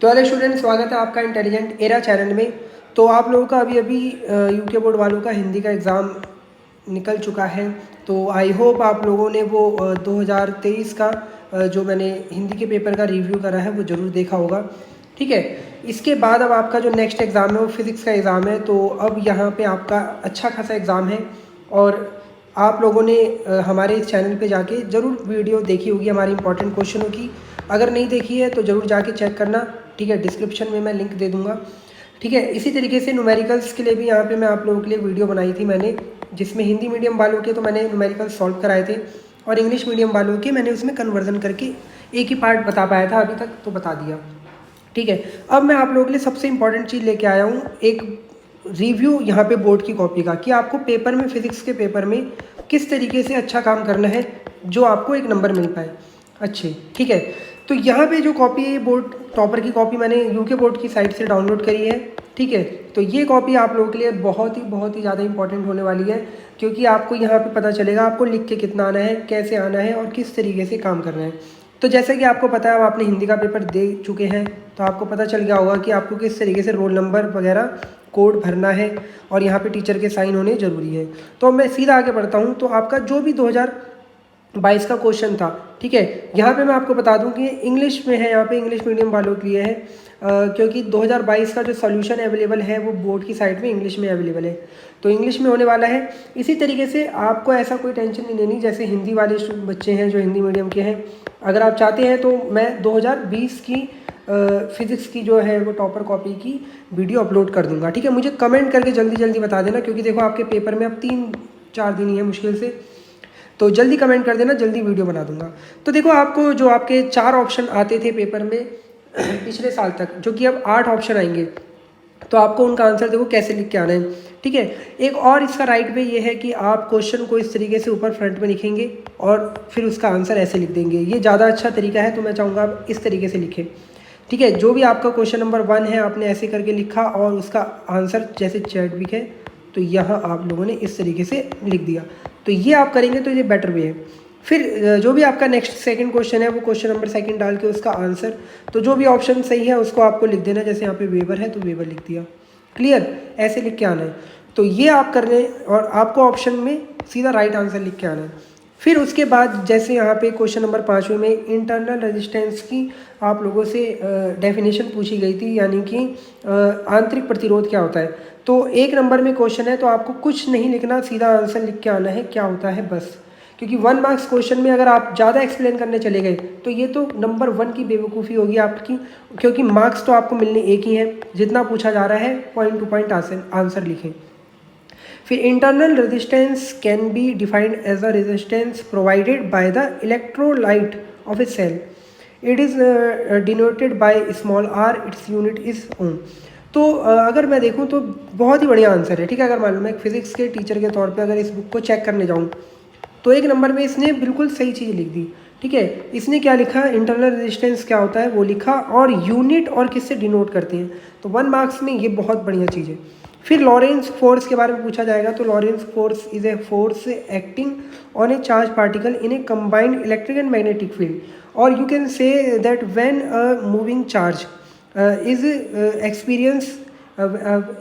तो hello student, स्वागत है आपका इंटेलिजेंट एरा चैनल में। तो आप लोगों का अभी अभी यूके बोर्ड वालों का हिंदी का एग्ज़ाम निकल चुका है। तो आई होप आप लोगों ने वो 2023 का जो मैंने हिंदी के पेपर का रिव्यू करा है वो ज़रूर देखा होगा। ठीक है, इसके बाद अब आपका जो नेक्स्ट एग्ज़ाम है वो फिज़िक्स का एग्ज़ाम है। तो अब यहाँ पे आपका अच्छा खासा एग्ज़ाम है और आप लोगों ने हमारे इस चैनल पे जाके ज़रूर वीडियो देखी होगी हमारी इंपॉर्टेंट क्वेश्चनों की। अगर नहीं देखी है तो ज़रूर जाके चेक करना। ठीक है, डिस्क्रिप्शन में मैं लिंक दे दूंगा। ठीक है, इसी तरीके से न्यूमेरिकल्स के लिए भी यहाँ पे मैं आप लोगों के लिए वीडियो बनाई थी मैंने, जिसमें हिंदी मीडियम वालों के तो मैंने न्यूमेरिकल्स सॉल्व कराए थे और इंग्लिश मीडियम वालों के मैंने उसमें कन्वर्जन करके एक ही पार्ट बता पाया था अभी तक, तो बता दिया। ठीक है, अब मैं आप लोगों के लिए सबसे इंपॉर्टेंट चीज़ लेके आया हूँ, एक रिव्यू यहाँ पे बोर्ड की कॉपी का, कि आपको पेपर में, फिजिक्स के पेपर में किस तरीके से अच्छा काम करना है जो आपको एक नंबर मिल पाए अच्छे। ठीक है, तो यहाँ पे जो कॉपी है बोर्ड टॉपर की कॉपी मैंने यूके बोर्ड की साइट से डाउनलोड करी है। ठीक है, तो ये कॉपी आप लोगों के लिए बहुत ही ज़्यादा इंपॉर्टेंट होने वाली है, क्योंकि आपको यहाँ पे पता चलेगा आपको लिख के कितना आना है, कैसे आना है और किस तरीके से काम करना है। तो जैसे कि आपको पता है, अब आपने हिंदी का पेपर दे चुके हैं तो आपको पता चल गया होगा कि आपको किस तरीके से रोल नंबर वगैरह कोड भरना है और यहाँ पे टीचर के साइन होने ज़रूरी है। तो मैं सीधा आगे बढ़ता हूँ। तो आपका जो भी 2022 का क्वेश्चन था, ठीक है, यहाँ पे मैं आपको बता दूं कि इंग्लिश में है, यहाँ पे इंग्लिश मीडियम वालों के लिए है, क्योंकि 2022 का जो सॉल्यूशन अवेलेबल है वो बोर्ड की साइट में इंग्लिश में अवेलेबल है, तो इंग्लिश में होने वाला है। इसी तरीके से आपको ऐसा कोई टेंशन नहीं लेनी, जैसे हिंदी वाले बच्चे हैं जो हिंदी मीडियम के हैं, अगर आप चाहते हैं तो मैं 2020 की फिज़िक्स की जो है वो टॉपर कॉपी की वीडियो अपलोड कर दूंगा। ठीक है, मुझे कमेंट करके जल्दी जल्दी बता देना, क्योंकि देखो आपके पेपर में अब 3-4 दिन ही है मुश्किल से, तो जल्दी कमेंट कर देना, जल्दी वीडियो बना दूंगा। तो देखो, आपको जो आपके 4 ऑप्शन आते थे पेपर में पिछले साल तक, जो कि अब 8 ऑप्शन आएंगे, तो आपको उनका आंसर देखो कैसे लिख के आना है। ठीक है, एक और इसका राइट वे ये है कि आप क्वेश्चन को इस तरीके से ऊपर फ्रंट में लिखेंगे और फिर उसका आंसर ऐसे लिख देंगे, ये ज़्यादा अच्छा तरीका है, तो मैं चाहूँगा आप इस तरीके से लिखें। ठीक है, जो भी आपका क्वेश्चन नंबर 1 है आपने ऐसे करके लिखा और उसका आंसर जैसे चैटविक है, तो यहाँ आप लोगों ने इस तरीके से लिख दिया, तो ये आप करेंगे तो ये बेटर वे है। फिर जो भी आपका नेक्स्ट सेकंड क्वेश्चन है वो क्वेश्चन नंबर 2 डाल के उसका आंसर, तो जो भी ऑप्शन सही है उसको आपको लिख देना, जैसे यहाँ पे वेवर है तो वेवर लिख दिया। क्लियर, ऐसे लिख के आना है। तो ये आप कर लें और आपको ऑप्शन में सीधा राइट आंसर लिख के आना है। फिर उसके बाद जैसे यहाँ पे क्वेश्चन नंबर 5 में इंटरनल रेजिस्टेंस की आप लोगों से डेफिनेशन पूछी गई थी, यानी कि आंतरिक प्रतिरोध क्या होता है। तो 1 नंबर में क्वेश्चन है तो आपको कुछ नहीं लिखना, सीधा आंसर लिख के आना है क्या होता है बस, क्योंकि 1 मार्क्स क्वेश्चन में अगर आप ज़्यादा एक्सप्लेन करने चले गए तो ये तो नंबर 1 की बेवकूफ़ी होगी आपकी, क्योंकि मार्क्स तो आपको मिलने एक ही हैं, जितना पूछा जा रहा है पॉइंट टू पॉइंट आंसर लिखें। फिर internal resistance can be defined as a resistance provided by the electrolyte of a cell, it is denoted by small r, its unit is ohm. तो अगर मैं देखूं तो बहुत ही बढ़िया आंसर है। ठीक है, अगर मान लो मैं एक फिजिक्स के टीचर के तौर पे अगर इस बुक को चेक करने जाऊं तो 1 नंबर में इसने बिल्कुल सही चीज़ लिख दी। ठीक है, इसने क्या लिखा, इंटरनल रेजिस्टेंस क्या होता है वो लिखा और यूनिट और किससे डिनोट करते हैं, तो 1 मार्क्स में ये बहुत बढ़िया चीज़ है। फिर लॉरेंस फोर्स के बारे में पूछा जाएगा, तो Lorentz force is a force acting on a charge particle in a combined electric and magnetic field, और you can say that when a moving charge is experience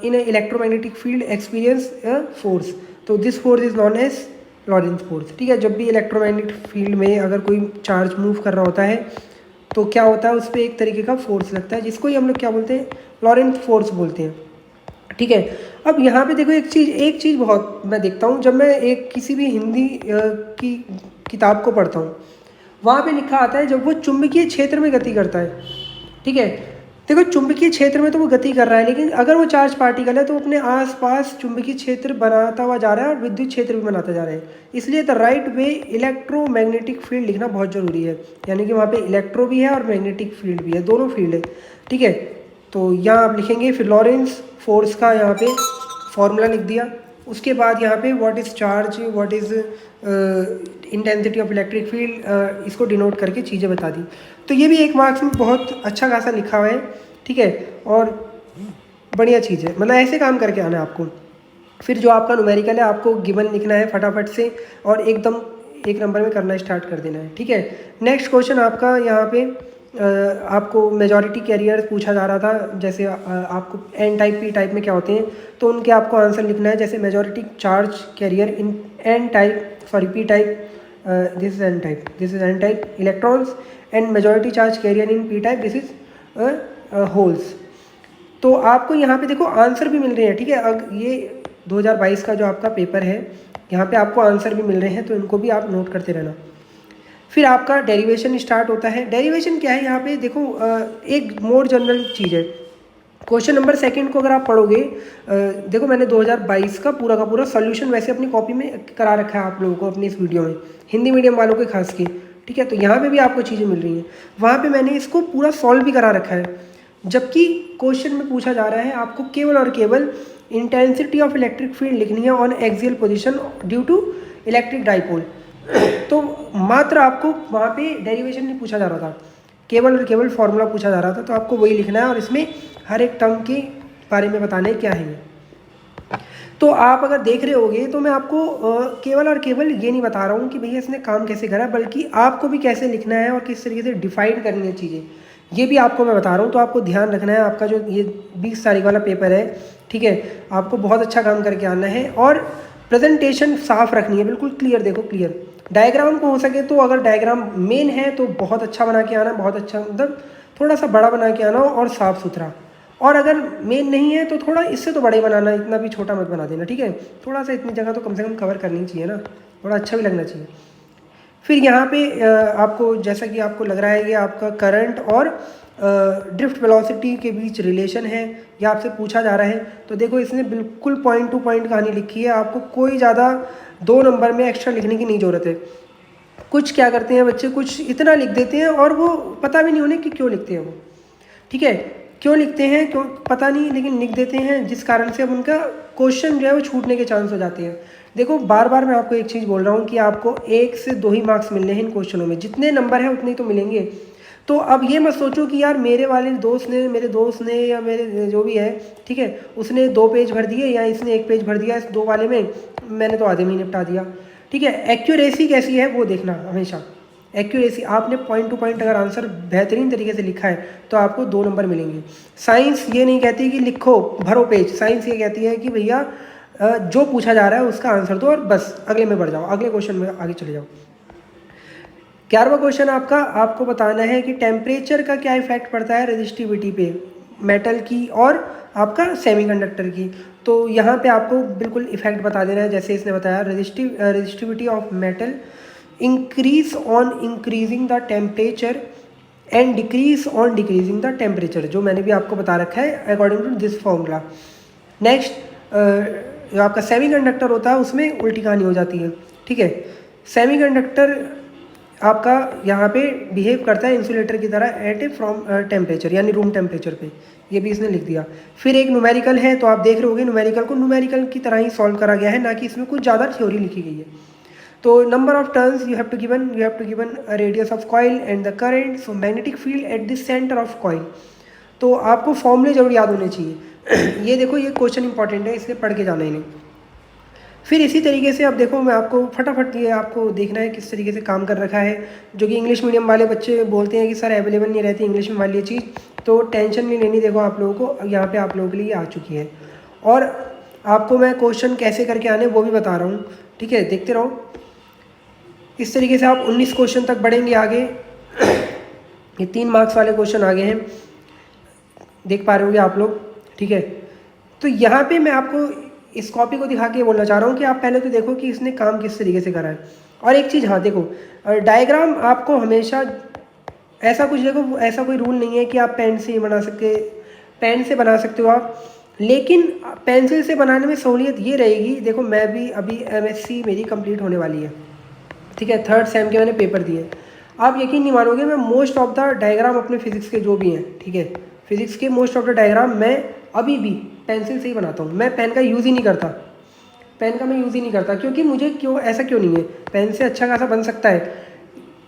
in a electromagnetic field experience a force, तो this force is known as Lorentz force. ठीक है, जब भी electromagnetic field में अगर कोई charge move कर रहा होता है तो क्या होता है, उस पर एक तरीके का फोर्स लगता है, जिसको ही हम लोग क्या बोलते हैं, लॉरेंस फोर्स बोलते हैं। ठीक है, अब यहाँ पे देखो एक चीज़ बहुत मैं देखता हूँ जब मैं एक किसी भी हिंदी की किताब को पढ़ता हूँ, वहाँ पे लिखा आता है जब वो चुंबकीय क्षेत्र में गति करता है। ठीक है, देखो चुंबकीय क्षेत्र में तो वो गति कर रहा है, लेकिन अगर वो चार्ज पार्टिकल है तो अपने आसपास चुंबकीय क्षेत्र बनाता हुआ जा रहा है और विद्युत क्षेत्र भी बनाता जा रहा है, इसलिए the right way electromagnetic field लिखना बहुत ज़रूरी है, यानी कि वहाँ पे इलेक्ट्रो भी है और मैग्नेटिक फील्ड भी है, दोनों फील्ड है। ठीक है, तो यहाँ आप लिखेंगे, फिर लॉरेंस फोर्स का यहाँ पे फॉर्मूला लिख दिया, उसके बाद यहाँ पे what is charge, what is intensity of electric field, इसको डिनोट करके चीज़ें बता दी। तो ये भी 1 मार्क्स में बहुत अच्छा खासा लिखा हुआ है। ठीक है, और बढ़िया चीज़ है, मतलब ऐसे काम करके आना है आपको। फिर जो आपका न्यूमेरिकल है आपको गिवन लिखना है फटाफट से और एकदम 1 नंबर में करना स्टार्ट कर देना है। ठीक है, नेक्स्ट क्वेश्चन आपका यहाँ पे आपको मेजॉरिटी कैरियर पूछा जा रहा था, जैसे आपको एन टाइप पी टाइप में क्या होते हैं, तो उनके आपको आंसर लिखना है। जैसे majority charge carrier in N type, sorry P type, this is N type, this is N type electrons, and majority charge carrier in P type, this is holes. तो आपको यहाँ पे देखो आंसर भी मिल रहे हैं, ठीक है। अब ये 2022 का जो आपका पेपर है, यहाँ पे आपको आंसर भी मिल रहे हैं, तो इनको भी आप नोट करते रहना। फिर आपका डेरिवेशन स्टार्ट होता है। डेरिवेशन क्या है, यहाँ पे देखो एक मोर जनरल चीज़ है। क्वेश्चन नंबर सेकंड को अगर आप पढ़ोगे, देखो मैंने 2022 का पूरा सॉल्यूशन वैसे अपनी कॉपी में करा रखा है आप लोगों को अपनी इस वीडियो में, हिंदी मीडियम वालों के खास के, ठीक है। तो यहाँ पे भी आपको चीज़ें मिल रही हैं, वहाँ पे मैंने इसको पूरा सॉल्व भी करा रखा है। जबकि क्वेश्चन में पूछा जा रहा है आपको केवल और केवल इंटेंसिटी ऑफ इलेक्ट्रिक फील्ड लिखनी है on axial position due to electric dipole. तो मात्र आपको वहाँ पे डेरिवेशन नहीं पूछा जा रहा था, केवल और केवल फॉर्मूला पूछा जा रहा था। तो आपको वही लिखना है और इसमें हर एक टर्म के बारे में बताना है क्या है ये। तो आप अगर देख रहे होगे तो मैं आपको केवल और केवल ये नहीं बता रहा हूँ कि भैया इसने काम कैसे करा, बल्कि आपको भी कैसे लिखना है और किस तरीके से डिफाइन करनी है चीज़ें, ये भी आपको मैं बता रहा हूँ। तो आपको ध्यान रखना है, आपका जो ये 20 तारीख वाला पेपर है, ठीक है, आपको बहुत अच्छा काम करके आना है और प्रेजेंटेशन साफ रखनी है, बिल्कुल क्लियर। देखो क्लियर डायग्राम को हो सके तो, अगर डायग्राम मेन है तो बहुत अच्छा बना के आना, बहुत अच्छा मतलब थोड़ा सा बड़ा बना के आना और साफ़ सुथरा। और अगर मेन नहीं है तो थोड़ा इससे तो बड़ा ही बनाना, इतना भी छोटा मत बना देना, ठीक है। थोड़ा सा इतनी जगह तो कम से कम कवर करनी चाहिए ना, थोड़ा अच्छा भी लगना चाहिए। फिर यहाँ पे आपको जैसा कि आपको लग रहा है कि आपका करंट और ड्रिफ्ट वेलोसिटी के बीच रिलेशन है, ये आपसे पूछा जा रहा है। तो देखो इसने बिल्कुल पॉइंट टू पॉइंट कहानी लिखी है, आपको कोई ज़्यादा 2 नंबर में एक्स्ट्रा लिखने की नहीं ज़रूरत है। कुछ क्या करते हैं बच्चे, कुछ इतना लिख देते हैं और वो पता भी नहीं उन्हें कि क्यों लिखते हैं वो, ठीक है, क्यों लिखते हैं क्यों पता नहीं, लेकिन लिख देते हैं, जिस कारण से अब उनका क्वेश्चन जो है वो छूटने के चांस हो जाते हैं। देखो बार बार मैं आपको एक चीज़ बोल रहा हूँ कि आपको 1 से 2 ही मार्क्स मिलने हैं इन क्वेश्चनों में, जितने नंबर हैं उतने ही तो मिलेंगे। तो अब ये मत सोचो कि यार मेरे दोस्त ने या मेरे जो भी है, ठीक है, उसने 2 पेज भर दिए या इसने 1 पेज भर दिया इस 2 वाले में, मैंने तो आधे में ही निपटा दिया, ठीक है। एक्यूरेसी कैसी है वो देखना हमेशा, एक्यूरेसी आपने पॉइंट टू पॉइंट अगर आंसर बेहतरीन तरीके से लिखा है तो आपको 2 नंबर मिलेंगे। साइंस ये नहीं कहती कि लिखो भरो पेज, साइंस ये कहती है कि भैया जो पूछा जा रहा है उसका आंसर दो और बस अगले में बढ़ जाओ, अगले क्वेश्चन में आगे चले जाओ। 11वां क्वेश्चन आपको बताना है कि टेम्परेचर का क्या इफेक्ट पड़ता है रेजिस्टिविटी पे, मेटल की और आपका सेमीकंडक्टर की। तो यहाँ पे आपको बिल्कुल इफेक्ट बता देना है, जैसे इसने बताया resistivity of metal increase on increasing the temperature and decrease on decreasing the temperature, जो मैंने भी आपको बता रखा है according to this formula. Next जो आपका सेमीकंडक्टर होता है उसमें उल्टी कहानी हो जाती है, ठीक है। सेमीकंडक्टर आपका यहाँ पे बिहेव करता है इंसुलेटर की तरह एट ए फ्रॉम टेम्परेचर, यानी रूम टेम्परेचर पे, ये भी इसने लिख दिया। फिर एक न्यूमेरिकल है, तो आप देख रहे होगे न्यूमेरिकल को न्यूमेरिकल की तरह ही सॉल्व करा गया है, ना कि इसमें कुछ ज़्यादा थ्योरी लिखी गई है। तो number of turns you have to given radius of coil and the current, so magnetic field at the centre of coil. तो आपको फॉर्मूले जरूर याद होने चाहिए। ये देखो ये क्वेश्चन इंपॉर्टेंट है, इसलिए पढ़ के जाना इन्हें। फिर इसी तरीके से अब देखो मैं आपको फटाफट ये आपको देखना है किस तरीके से काम कर रखा है, जो कि इंग्लिश मीडियम वाले बच्चे बोलते हैं कि सर अवेलेबल नहीं रहती इंग्लिश में वाली चीज़, तो टेंशन नहीं लेनी। देखो आप लोगों को यहाँ पे आप लोगों के लिए आ चुकी है और आपको मैं क्वेश्चन कैसे करके आने वो भी बता रहा हूँ, ठीक है, देखते रहो। इस तरीके से आप 19 क्वेश्चन तक बढ़ेंगे आगे। ये 3 मार्क्स वाले क्वेश्चन आगे हैं, देख पा रहे होंगे आप लोग, ठीक है। तो यहाँ पे मैं आपको इस कॉपी को दिखा के बोलना चाह रहा हूँ कि आप पहले तो देखो कि इसने काम किस तरीके से करा है। और एक चीज़ हाँ देखो, डायग्राम आपको हमेशा ऐसा कुछ देखो, ऐसा कोई रूल नहीं है कि आप पेन से नहीं बना सकते, पेन से बना सकते हो आप, लेकिन पेंसिल से बनाने में सहूलियत ये रहेगी। देखो मैं भी अभी MSc मेरी कंप्लीट होने वाली है, ठीक है, 3rd सेम के मैंने पेपर दिए। आप यकीन नहीं मानोगे, मैं मोस्ट ऑफ द डायग्राम अपने फिजिक्स के जो भी हैं, ठीक है, फिजिक्स के मोस्ट ऑफ द डायग्राम मैं अभी भी पेंसिल से ही बनाता हूँ। मैं पेन का यूज़ ही नहीं करता, पेन का मैं यूज़ ही नहीं करता, क्योंकि मुझे ऐसा क्यों नहीं है, पेन से अच्छा खासा बन सकता है।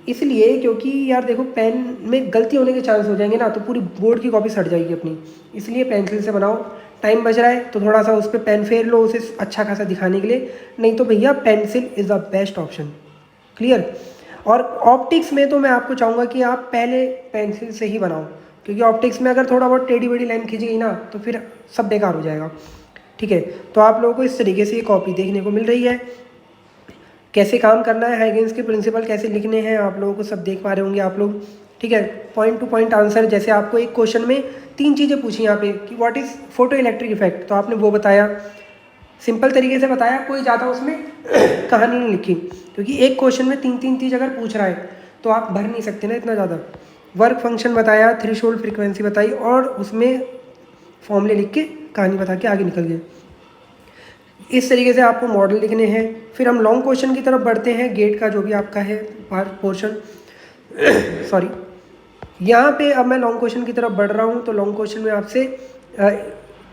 इसलिए क्योंकि यार देखो पेन में गलती होने के चांस हो जाएंगे ना, तो पूरी बोर्ड की कॉपी सड़ जाएगी अपनी। इसलिए पेंसिल से बनाओ, टाइम बच रहा है तो थोड़ा सा उस पर पेन फेर लो उसे अच्छा खासा दिखाने के लिए, नहीं तो भैया pencil is the best option. Clear. और ऑप्टिक्स में तो मैं आपको चाहूँगा कि आप पहले पेंसिल से ही बनाओ, क्योंकि ऑप्टिक्स में अगर थोड़ा बहुत टेढ़ी बेढ़ी लाइन खींच गई ना तो फिर सब बेकार हो जाएगा। ठीक है, तो आप लोगों को इस तरीके से ये कॉपी देखने को मिल रही है। कैसे काम करना है, हाइगेंस के प्रिंसिपल कैसे लिखने हैं, आप लोगों को सब देख पा रहे होंगे आप लोग। ठीक है, पॉइंट टू पॉइंट आंसर, जैसे आपको एक क्वेश्चन में 3 चीज़ें पूछी यहाँ पे कि what is photo electric effect, तो आपने वो बताया, सिंपल तरीके से बताया, कोई ज़्यादा उसमें कहानी नहीं लिखी, क्योंकि एक क्वेश्चन में 3 चीज़ अगर पूछ रहा है तो आप भर नहीं सकते ना इतना ज़्यादा। वर्क फंक्शन बताया, थ्रेशोल्ड फ्रीक्वेंसी बताई और उसमें फॉर्मूले लिख के कहानी बता के आगे निकल गए। इस तरीके से आपको मॉडल लिखने हैं। फिर हम लॉन्ग क्वेश्चन की तरफ बढ़ते हैं, गेट का जो भी आपका है पोर्शन सॉरी। यहाँ पे अब मैं लॉन्ग क्वेश्चन की तरफ बढ़ रहा हूँ। तो लॉन्ग क्वेश्चन में आपसे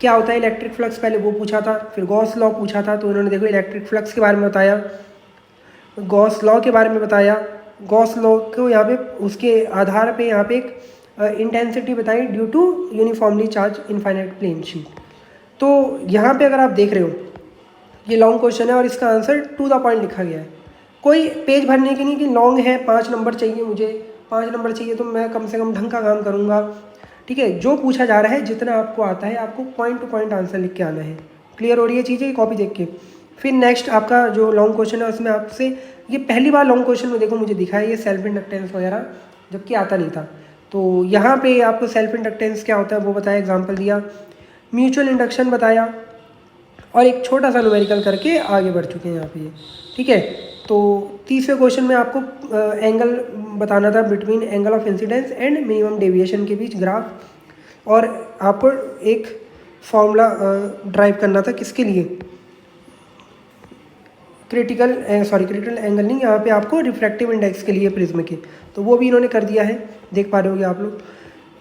क्या होता है इलेक्ट्रिक फ्लक्स, पहले वो पूछा था, फिर गॉस लॉ पूछा था, तो उन्होंने देखो इलेक्ट्रिक फ्लक्स के बारे में बताया, गॉस लॉ के बारे में बताया। गॉस लॉ को यहाँ पे उसके आधार पे यहाँ पे एक इंटेंसिटी बताई due to uniformly charge infinite plane sheet. तो यहाँ पे अगर आप देख रहे हो ये लॉन्ग क्वेश्चन है और इसका आंसर टू द पॉइंट लिखा गया है। कोई पेज भरने की नहीं कि लॉन्ग है 5 नंबर चाहिए, मुझे 5 नंबर चाहिए तो मैं कम से कम ढंग का काम करूँगा। ठीक है, जो पूछा जा रहा है जितना आपको आता है आपको पॉइंट टू पॉइंट आंसर लिख के आना है। क्लियर हो रही है चीज़ें कॉपी देख के। फिर नेक्स्ट आपका जो लॉन्ग क्वेश्चन है उसमें आपसे ये पहली बार लॉन्ग क्वेश्चन में देखो मुझे दिखा है ये सेल्फ इंडक्टेंस वगैरह, जबकि आता नहीं था। तो यहाँ पे आपको सेल्फ इंडक्टेंस क्या होता है वो बताया, एग्जाम्पल दिया, म्यूचुअल इंडक्शन बताया और एक छोटा सा न्यूमेरिकल करके आगे बढ़ चुके हैं यहाँ पे। ठीक है, तो तीसरे क्वेश्चन में आपको एंगल बताना था between angle of incidence and minimum deviation के बीच ग्राफ, और आपको एक फॉर्मूला ड्राइव करना था किसके लिए, क्रिटिकल एंगल नहीं, यहाँ पे आपको रिफ्रैक्टिव इंडेक्स के लिए प्रिज्म के, तो वो भी इन्होंने कर दिया है, देख पा रहे होगे आप लोग।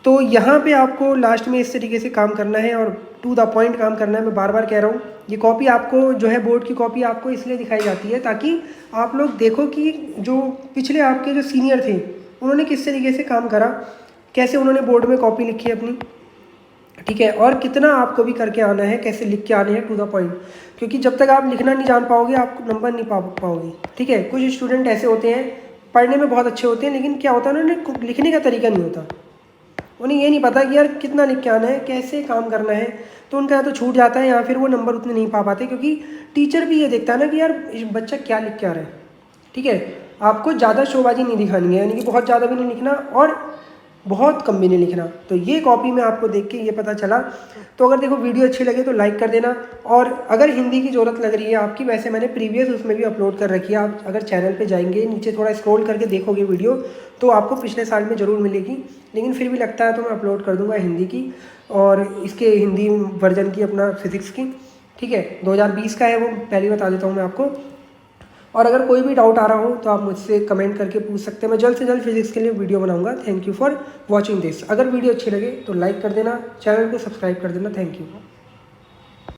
तो यहाँ पे आपको लास्ट में इस तरीके से काम करना है और टू द पॉइंट काम करना है। मैं बार बार कह रहा हूँ ये कॉपी आपको जो है बोर्ड की कॉपी आपको इसलिए दिखाई जाती है ताकि आप लोग देखो कि जो पिछले आपके जो सीनियर थे उन्होंने किस तरीके से काम करा, कैसे उन्होंने बोर्ड में कॉपी लिखी है अपनी। ठीक है, और कितना आपको भी करके आना है, कैसे लिख के आने हैं टू द पॉइंट, क्योंकि जब तक आप लिखना नहीं जान पाओगे आप नंबर नहीं पाओगे। ठीक है, कुछ स्टूडेंट ऐसे होते हैं पढ़ने में बहुत अच्छे होते हैं लेकिन क्या होता है उन्हें लिखने का तरीका नहीं होता, उन्हें ये नहीं पता कि यार कितना लिख के आना है, कैसे काम करना है, तो उनका या तो छूट जाता है या फिर वो नंबर उतने नहीं पा पाते, क्योंकि टीचर भी ये देखता है ना कि यार बच्चा क्या लिख के आ रहा है। ठीक है, आपको ज़्यादा शोबाजी नहीं दिखानी है, यानी कि बहुत ज़्यादा भी नहीं लिखना और बहुत कम भी नहीं लिखना। तो ये कॉपी में आपको देख के ये पता चला। तो अगर देखो वीडियो अच्छी लगे तो लाइक कर देना, और अगर हिंदी की ज़रूरत लग रही है आपकी, वैसे मैंने प्रीवियस उसमें भी अपलोड कर रखी है, आप अगर चैनल पे जाएंगे नीचे थोड़ा स्क्रॉल करके देखोगे वीडियो तो आपको पिछले साल में ज़रूर मिलेगी, लेकिन फिर भी लगता है तो मैं अपलोड कर दूँगा हिंदी की और इसके हिंदी वर्जन की अपना फिज़िक्स की। ठीक है, 2020 का है वो, पहले बता देता हूँ मैं आपको। और अगर कोई भी डाउट आ रहा हो तो आप मुझसे कमेंट करके पूछ सकते हैं, मैं जल्द से जल्द फिजिक्स के लिए वीडियो बनाऊंगा। Thank you for watching this. अगर वीडियो अच्छी लगे तो लाइक कर देना, चैनल को सब्सक्राइब कर देना। Thank you.